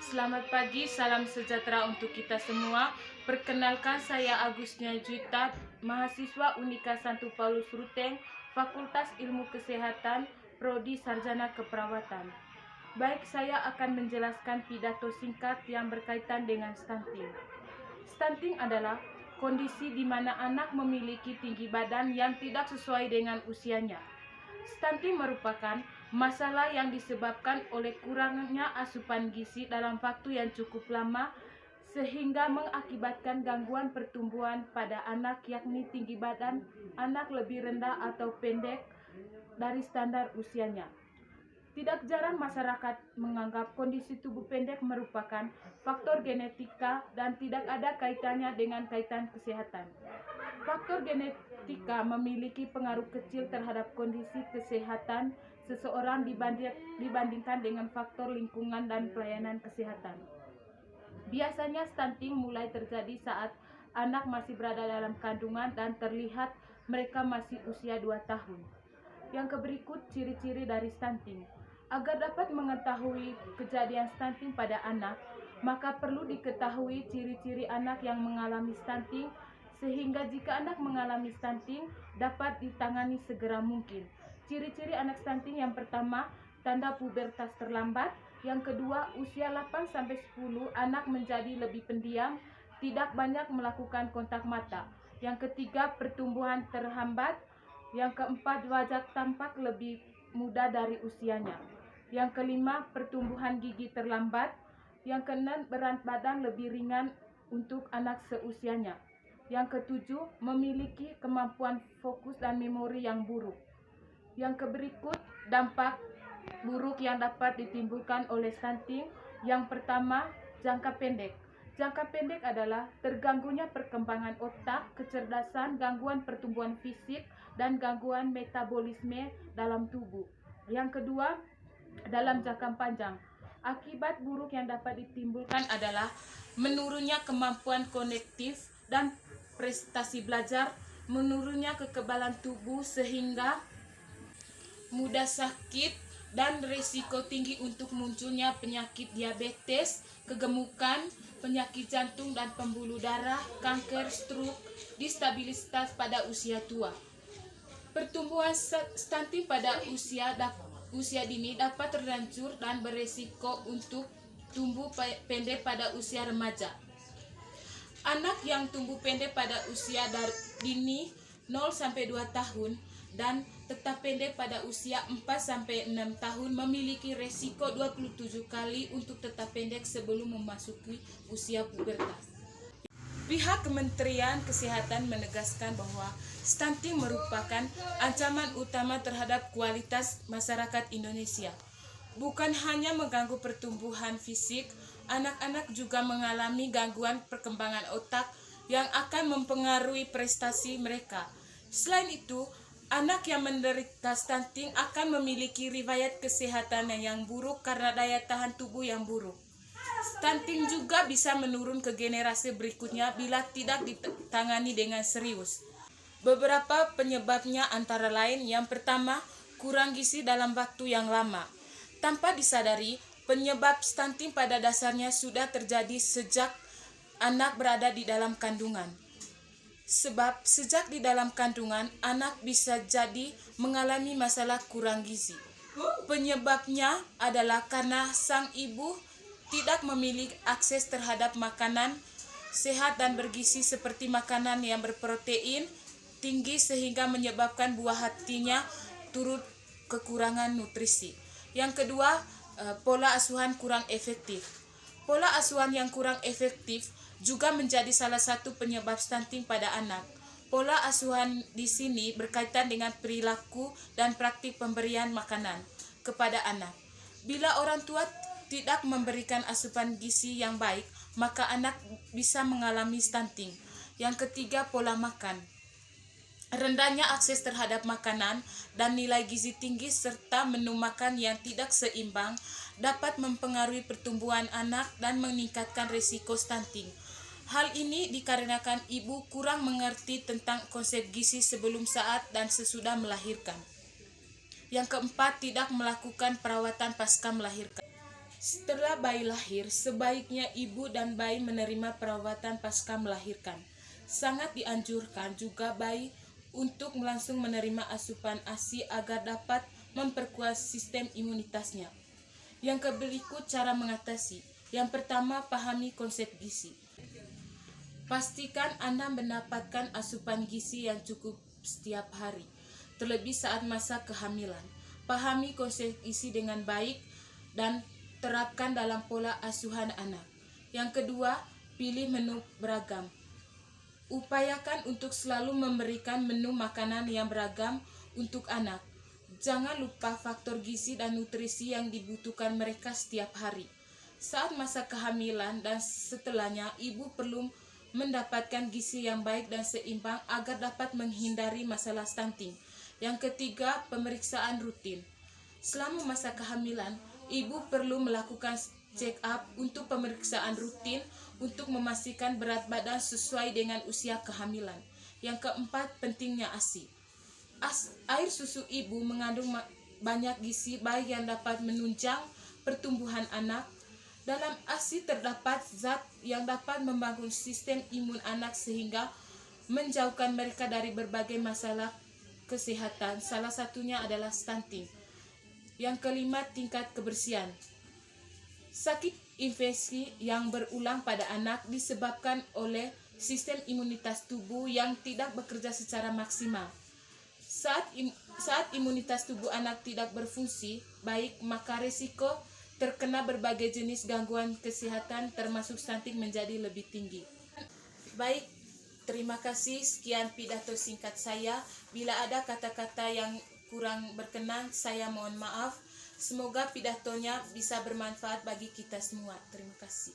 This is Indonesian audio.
Selamat pagi, salam sejahtera untuk kita semua. Perkenalkan, saya Agusnya Juita, mahasiswa Unika Santo Paulus Ruteng, Fakultas Ilmu Kesehatan, Prodi Sarjana Keperawatan. Baik, saya akan menjelaskan pidato singkat yang berkaitan dengan stunting. Stunting adalah kondisi di mana anak memiliki tinggi badan yang tidak sesuai dengan usianya. Stunting merupakan masalah yang disebabkan oleh kurangnya asupan gizi dalam waktu yang cukup lama sehingga mengakibatkan gangguan pertumbuhan pada anak, yakni tinggi badan anak lebih rendah atau pendek dari standar usianya. Tidak jarang masyarakat menganggap kondisi tubuh pendek merupakan faktor genetika dan tidak ada kaitannya dengan kaitan kesehatan. Faktor genetika memiliki pengaruh kecil terhadap kondisi kesehatan seseorang dibandingkan dengan faktor lingkungan dan pelayanan kesehatan. Biasanya stunting mulai terjadi saat anak masih berada dalam kandungan dan terlihat mereka masih usia 2 tahun. Yang berikut ciri-ciri dari stunting. Agar dapat mengetahui kejadian stunting pada anak, maka perlu diketahui ciri-ciri anak yang mengalami stunting, sehingga jika anak mengalami stunting dapat ditangani segera mungkin. Ciri-ciri anak stunting yang pertama, tanda pubertas terlambat. Yang kedua, usia 8-10 anak menjadi lebih pendiam, tidak banyak melakukan kontak mata. Yang ketiga, pertumbuhan terhambat. Yang keempat, wajah tampak lebih muda dari usianya. Yang kelima, pertumbuhan gigi terlambat. Yang keenam, berat badan lebih ringan untuk anak seusianya. Yang ketujuh, memiliki kemampuan fokus dan memori yang buruk. Yang berikut, dampak buruk yang dapat ditimbulkan oleh stunting. Yang pertama, jangka pendek. Jangka pendek adalah terganggunya perkembangan otak, kecerdasan, gangguan pertumbuhan fisik, dan gangguan metabolisme dalam tubuh. Yang kedua, dalam jangka panjang, akibat buruk yang dapat ditimbulkan adalah menurunnya kemampuan kognitif dan prestasi belajar, menurunnya kekebalan tubuh sehingga mudah sakit, dan risiko tinggi untuk munculnya penyakit diabetes, kegemukan, penyakit jantung dan pembuluh darah, kanker, stroke, distabilitas pada usia tua. Pertumbuhan stunting pada usia dini dapat terlanjur dan beresiko untuk tumbuh pendek pada usia remaja. Anak yang tumbuh pendek pada usia dini 0-2 tahun dan tetap pendek pada usia 4-6 tahun memiliki resiko 27 kali untuk tetap pendek sebelum memasuki usia pubertas. Pihak Kementerian Kesehatan menegaskan bahwa stunting merupakan ancaman utama terhadap kualitas masyarakat Indonesia. Bukan hanya mengganggu pertumbuhan fisik, anak-anak juga mengalami gangguan perkembangan otak yang akan mempengaruhi prestasi mereka. Selain itu, anak yang menderita stunting akan memiliki riwayat kesehatan yang buruk karena daya tahan tubuh yang buruk. Stunting juga bisa menurun ke generasi berikutnya bila tidak ditangani dengan serius. Beberapa penyebabnya antara lain, yang pertama, kurang gizi dalam waktu yang lama. Tanpa disadari, penyebab stunting pada dasarnya sudah terjadi sejak anak berada di dalam kandungan. Sebab sejak di dalam kandungan, anak bisa jadi mengalami masalah kurang gizi. Penyebabnya adalah karena sang ibu tidak memiliki akses terhadap makanan sehat dan bergizi seperti makanan yang berprotein tinggi sehingga menyebabkan buah hatinya turut kekurangan nutrisi. Yang kedua, pola asuhan kurang efektif. Pola asuhan yang kurang efektif juga menjadi salah satu penyebab stunting pada anak. Pola asuhan di sini berkaitan dengan perilaku dan praktik pemberian makanan kepada anak. Bila orang tua tidak memberikan asupan gizi yang baik, maka anak bisa mengalami stunting. Yang ketiga, pola makan. Rendahnya akses terhadap makanan dan nilai gizi tinggi serta menu makan yang tidak seimbang dapat mempengaruhi pertumbuhan anak dan meningkatkan risiko stunting. Hal ini dikarenakan ibu kurang mengerti tentang konsep gizi sebelum, saat, dan sesudah melahirkan. Yang keempat, tidak melakukan perawatan pasca melahirkan. Setelah bayi lahir, sebaiknya ibu dan bayi menerima perawatan pasca melahirkan. Sangat dianjurkan juga bayi untuk langsung menerima asupan ASI agar dapat memperkuat sistem imunitasnya. Yang berikut cara mengatasi. Yang pertama, pahami konsep gizi. Pastikan Anda mendapatkan asupan gizi yang cukup setiap hari, terlebih saat masa kehamilan. Pahami konsep gizi dengan baik dan terapkan dalam pola asuhan anak. Yang kedua, pilih menu beragam. Upayakan untuk selalu memberikan menu makanan yang beragam untuk anak. Jangan lupa faktor gizi dan nutrisi yang dibutuhkan mereka setiap hari. Saat masa kehamilan dan setelahnya, ibu perlu mendapatkan gizi yang baik dan seimbang agar dapat menghindari masalah stunting. Yang ketiga, pemeriksaan rutin. Selama masa kehamilan, ibu perlu melakukan check up untuk pemeriksaan rutin untuk memastikan berat badan sesuai dengan usia kehamilan. Yang keempat, pentingnya ASI. Air susu ibu mengandung banyak gizi baik yang dapat menunjang pertumbuhan anak. Dalam ASI terdapat zat yang dapat membangun sistem imun anak sehingga menjauhkan mereka dari berbagai masalah kesehatan. Salah satunya adalah stunting. Yang kelima, tingkat kebersihan. Sakit infeksi yang berulang pada anak disebabkan oleh sistem imunitas tubuh yang tidak bekerja secara maksimal. Saat imunitas tubuh anak tidak berfungsi baik, maka risiko terkena berbagai jenis gangguan kesehatan termasuk stunting menjadi lebih tinggi. Baik, terima kasih. Sekian pidato singkat saya. Bila ada kata-kata yang kurang berkenan, saya mohon maaf. Semoga pidatonya bisa bermanfaat bagi kita semua. Terima kasih.